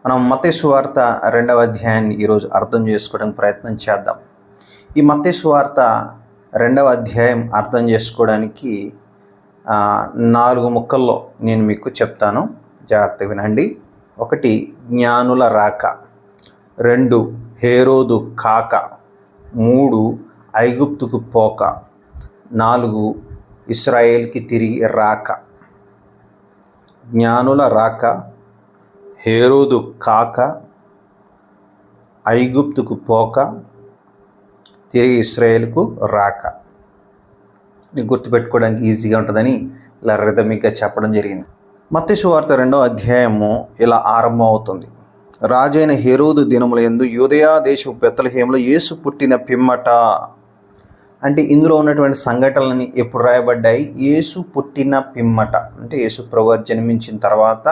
మనం మత్తయి సువార్త 2వ అధ్యాయాన్ని ఈరోజు అర్థం చేసుకోవడానికి ప్రయత్నం చేద్దాం. ఈ మత్తయి సువార్త 2వ అధ్యాయం అర్థం చేసుకోవడానికి 4 ముక్కల్లో నేను మీకు చెప్తాను, జాగ్రత్తగా వినండి. 1 జ్ఞానుల రాక, 2 హేరోదు కాక, 3 ఐగుప్తుకు పోక, 4 ఇశ్రాయేల్కి తిరిగి రాక. జ్ఞానుల రాక, హేరోదు కాక, ఐగుప్తుకు పోక, తిరిగి ఇశ్రాయేలుకు రాక. మీకు గుర్తుపెట్టుకోవడానికి ఈజీగా ఉంటుందని ఇలా రిథమిక్గా చెప్పడం జరిగింది. మత్తయి సువార్త 2వ అధ్యాయము ఇలా ఆరంభం అవుతుంది. రాజైన హేరోదు దినములందు యూదయా దేశపు బెత్లెహేములో యేసు పుట్టిన పిమ్మట. అంటే ఇందులో ఉన్నటువంటి సంఘటనలని ఎప్పుడు రాయబడ్డాయి? యేసు పుట్టిన పిమ్మట, అంటే యేసు ప్రభువు జన్మించిన తర్వాత